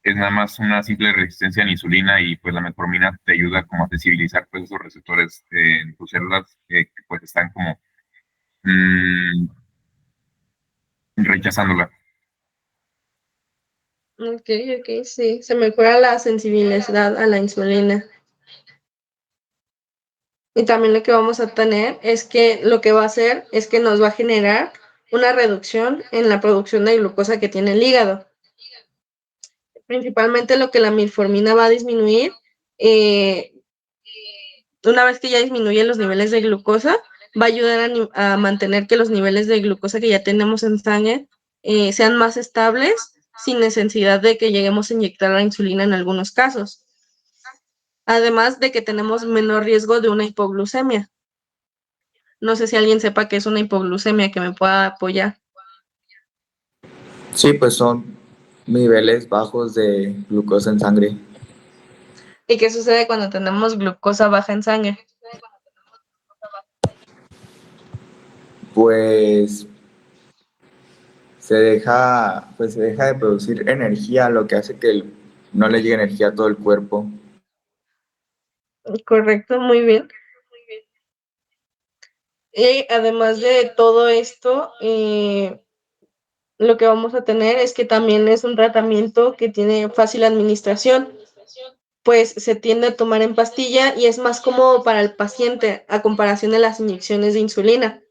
es nada más una simple resistencia a la insulina y pues la metformina te ayuda como a sensibilizar pues esos receptores en tus células que pues están como mm, rechazándola. Ok, sí, se mejora la sensibilidad a la insulina. Y también lo que vamos a tener es que lo que va a hacer es que nos va a generar una reducción en la producción de glucosa que tiene el hígado. Principalmente lo que la metformina va a disminuir, una vez que ya disminuyen los niveles de glucosa, va a ayudar a mantener que los niveles de glucosa que ya tenemos en sangre sean más estables sin necesidad de que lleguemos a inyectar la insulina en algunos casos. Además de que tenemos menor riesgo de una hipoglucemia. No sé si alguien sepa qué es una hipoglucemia que me pueda apoyar. Sí, pues son niveles bajos de glucosa en sangre. ¿Y qué sucede cuando tenemos glucosa baja en sangre? Pues se deja de producir energía, lo que hace que no le llegue energía a todo el cuerpo. Correcto, muy bien. Y además de todo esto, lo que vamos a tener es que también es un tratamiento que tiene fácil administración, pues se tiende a tomar en pastilla y es más cómodo para el paciente a comparación de las inyecciones de insulina.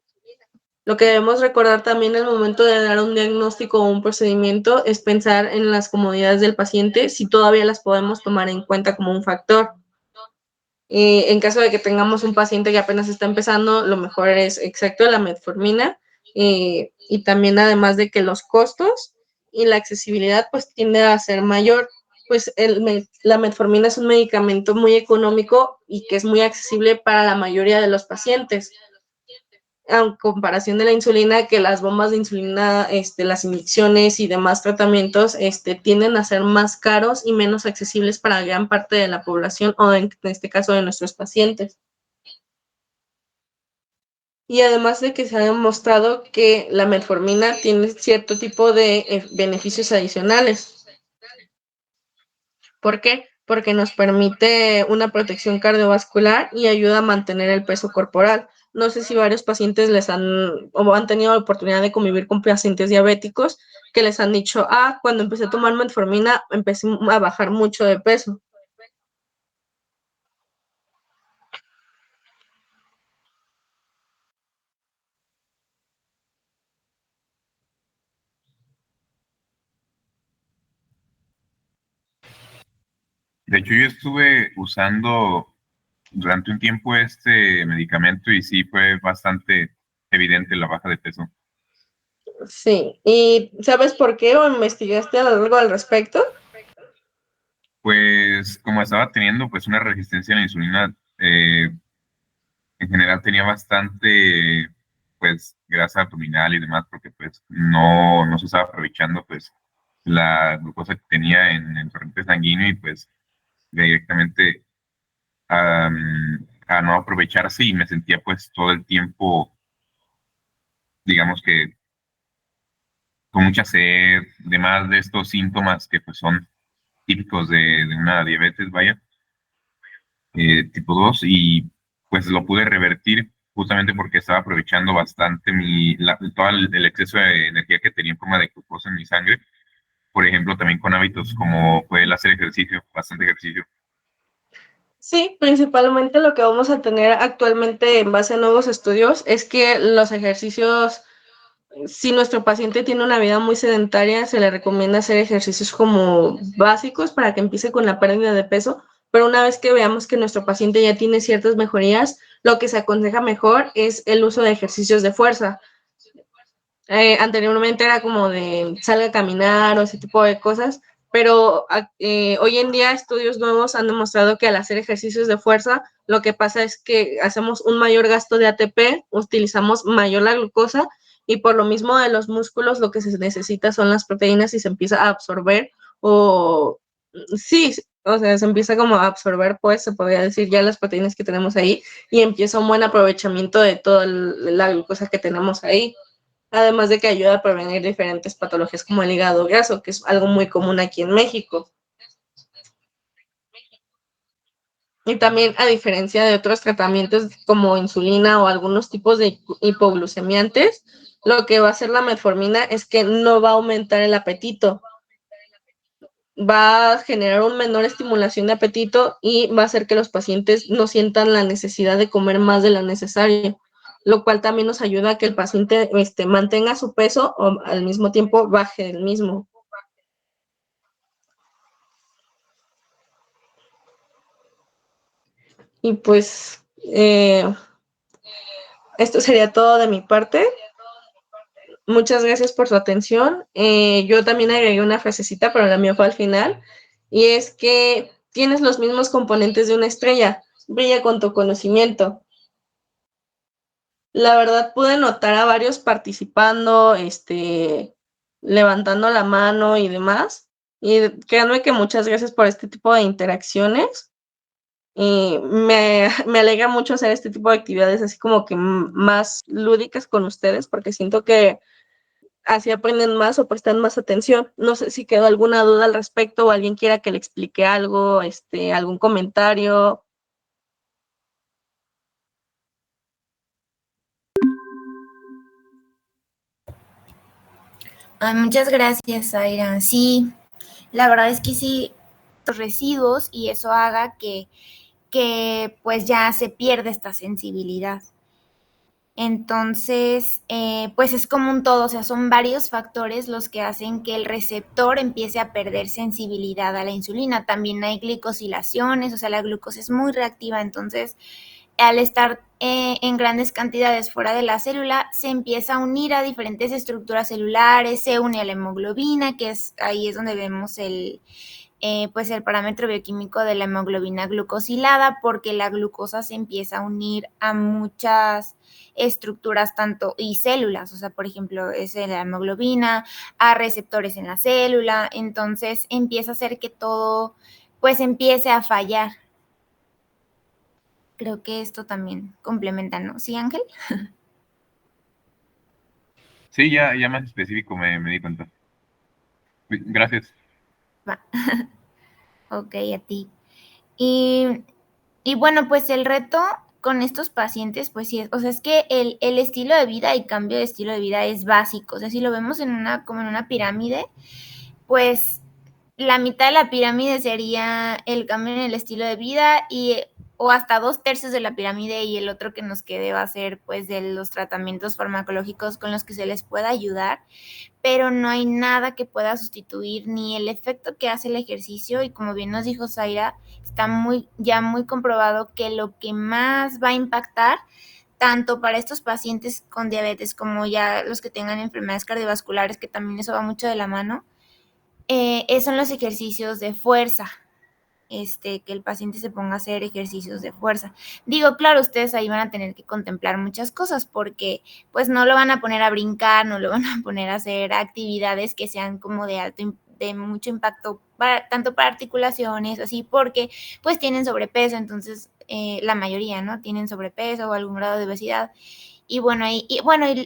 Lo que debemos recordar también al momento de dar un diagnóstico o un procedimiento es pensar en las comodidades del paciente, si todavía las podemos tomar en cuenta como un factor. En caso de que tengamos un paciente que apenas está empezando, lo mejor es exacto la metformina, y también además de que los costos y la accesibilidad pues tiende a ser mayor, pues la metformina es un medicamento muy económico y que es muy accesible para la mayoría de los pacientes, en comparación de la insulina, que las bombas de insulina, las inyecciones y demás tratamientos, tienden a ser más caros y menos accesibles para gran parte de la población o en este caso de nuestros pacientes. y además de que se ha demostrado que la metformina tiene cierto tipo de beneficios adicionales. ¿Por qué? Porque nos permite una protección cardiovascular y ayuda a mantener el peso corporal. No sé si varios pacientes o han tenido la oportunidad de convivir con pacientes diabéticos que les han dicho, cuando empecé a tomar metformina empecé a bajar mucho de peso. De hecho, yo estuve usando durante un tiempo este medicamento y sí fue bastante evidente la baja de peso. Sí, ¿y sabes por qué o investigaste algo al respecto? Pues como estaba teniendo pues una resistencia a la insulina, en general tenía bastante pues grasa abdominal y demás porque pues no se estaba aprovechando pues la glucosa que tenía en el torrente sanguíneo y pues directamente a no aprovecharse y me sentía pues todo el tiempo, digamos que con mucha sed, demás de estos síntomas que pues son típicos de una diabetes, vaya, tipo 2 y pues lo pude revertir justamente porque estaba aprovechando bastante todo el exceso de energía que tenía en forma de glucosa en mi sangre, por ejemplo, también con hábitos como fue el hacer ejercicio, bastante ejercicio. Sí, principalmente lo que vamos a tener actualmente en base a nuevos estudios es que los ejercicios, si nuestro paciente tiene una vida muy sedentaria, se le recomienda hacer ejercicios como básicos para que empiece con la pérdida de peso, pero una vez que veamos que nuestro paciente ya tiene ciertas mejorías, lo que se aconseja mejor es el uso de ejercicios de fuerza. Anteriormente era como de salga a caminar o ese tipo de cosas, pero hoy en día estudios nuevos han demostrado que al hacer ejercicios de fuerza, lo que pasa es que hacemos un mayor gasto de ATP, utilizamos mayor la glucosa y por lo mismo de los músculos lo que se necesita son las proteínas y se empieza a absorber o sí, o sea, se empieza como a absorber, pues se podría decir ya las proteínas que tenemos ahí y empieza un buen aprovechamiento de toda la glucosa que tenemos ahí. Además de que ayuda a prevenir diferentes patologías como el hígado graso, que es algo muy común aquí en México. Y también, a diferencia de otros tratamientos como insulina o algunos tipos de hipoglucemiantes, lo que va a hacer la metformina es que no va a aumentar el apetito, va a generar una menor estimulación de apetito y va a hacer que los pacientes no sientan la necesidad de comer más de lo necesario, lo cual también nos ayuda a que el paciente mantenga su peso o al mismo tiempo baje el mismo. Y pues esto sería todo de mi parte. Muchas gracias por su atención. Yo también agregué una frasecita, pero la mía fue al final. Y es que tienes los mismos componentes de una estrella. Brilla con tu conocimiento. La verdad pude notar a varios participando, levantando la mano y demás. Y créanme que muchas gracias por este tipo de interacciones. Me alegra mucho hacer este tipo de actividades así como que más lúdicas con ustedes, porque siento que así aprenden más o prestan más atención. No sé si quedó alguna duda al respecto o alguien quiera que le explique algo, algún comentario. Ay, muchas gracias, Zaira. Sí, la verdad es que sí, los residuos y eso haga que pues ya se pierde esta sensibilidad. Entonces, pues es como un todo, o sea, son varios factores los que hacen que el receptor empiece a perder sensibilidad a la insulina. También hay glicosilaciones, o sea, la glucosa es muy reactiva, entonces al estar en grandes cantidades fuera de la célula, se empieza a unir a diferentes estructuras celulares, se une a la hemoglobina, que es ahí es donde vemos pues el parámetro bioquímico de la hemoglobina glucosilada, porque la glucosa se empieza a unir a muchas estructuras tanto y células, o sea, por ejemplo, es la hemoglobina, a receptores en la célula, entonces empieza a hacer que todo pues empiece a fallar. Creo que esto también complementa, ¿no? ¿Sí, Ángel? Sí, ya más específico me di cuenta. Gracias. Va. Ok, a ti. Y bueno, pues el reto con estos pacientes, pues sí, o sea, es que el estilo de vida y cambio de estilo de vida es básico. O sea, si lo vemos como en una pirámide, pues la mitad de la pirámide sería el cambio en el estilo de vida o hasta 2/3 de la pirámide, y el otro que nos quede va a ser pues de los tratamientos farmacológicos con los que se les pueda ayudar, pero no hay nada que pueda sustituir ni el efecto que hace el ejercicio, y como bien nos dijo Zaira, está ya muy comprobado que lo que más va a impactar tanto para estos pacientes con diabetes como ya los que tengan enfermedades cardiovasculares, que también eso va mucho de la mano, son los ejercicios de fuerza. Que el paciente se ponga a hacer ejercicios de fuerza. Digo, claro, ustedes ahí van a tener que contemplar muchas cosas, porque pues no lo van a poner a brincar, no lo van a poner a hacer actividades que sean como de mucho impacto tanto para articulaciones, así, porque pues tienen sobrepeso. Entonces la mayoría, ¿no? Tienen sobrepeso o algún grado de obesidad. Y bueno, y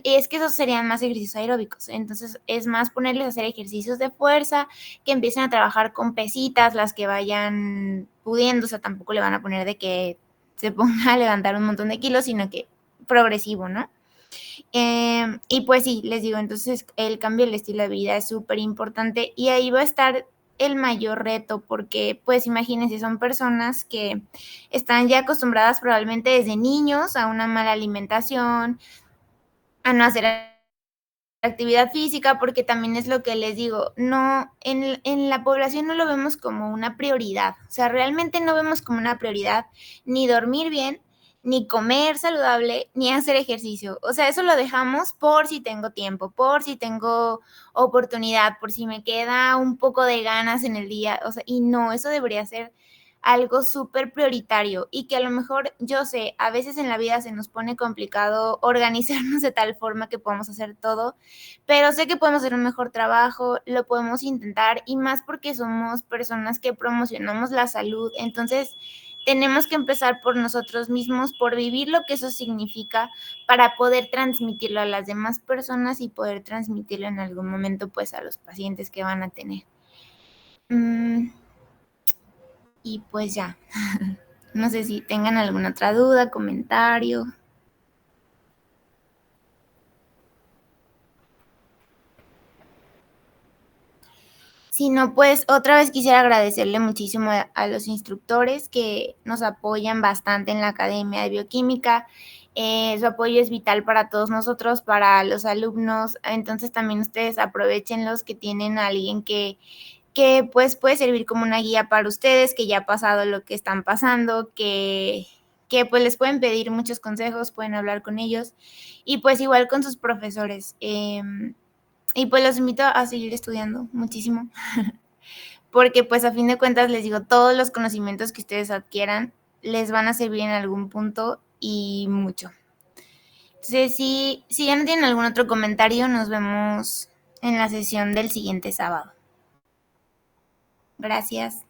es que esos serían más ejercicios aeróbicos. Entonces es más ponerles a hacer ejercicios de fuerza, que empiecen a trabajar con pesitas, las que vayan pudiendo. O sea, tampoco le van a poner de que se ponga a levantar un montón de kilos, sino que progresivo, ¿no? Y pues sí, les digo, entonces el cambio del estilo de vida es súper importante, y ahí va a estar el mayor reto, porque pues imagínense, son personas que están ya acostumbradas probablemente desde niños a una mala alimentación, a no hacer actividad física, porque también es lo que les digo, no, en la población no lo vemos como una prioridad. O sea, realmente no vemos como una prioridad ni dormir bien, ni comer saludable, ni hacer ejercicio. O sea, eso lo dejamos por si tengo tiempo, por si tengo oportunidad, por si me queda un poco de ganas en el día. O sea, y no, eso debería ser algo súper prioritario, y que a lo mejor, yo sé, a veces en la vida se nos pone complicado organizarnos de tal forma que podamos hacer todo, pero sé que podemos hacer un mejor trabajo, lo podemos intentar, y más porque somos personas que promocionamos la salud. Entonces tenemos que empezar por nosotros mismos, por vivir lo que eso significa, para poder transmitirlo a las demás personas y poder transmitirlo en algún momento pues a los pacientes que van a tener. Y pues ya, no sé si tengan alguna otra duda, comentario. Si no, pues otra vez quisiera agradecerle muchísimo a los instructores que nos apoyan bastante en la Academia de Bioquímica. Su apoyo es vital para todos nosotros, para los alumnos. Entonces también ustedes aprovechenlos, que tienen a alguien que pues puede servir como una guía para ustedes, que ya ha pasado lo que están pasando, que pues les pueden pedir muchos consejos, pueden hablar con ellos, y pues igual con sus profesores. Y pues los invito a seguir estudiando muchísimo, porque pues a fin de cuentas les digo, todos los conocimientos que ustedes adquieran les van a servir en algún punto, y mucho. Entonces, si ya no tienen algún otro comentario, nos vemos en la sesión del siguiente sábado. Gracias.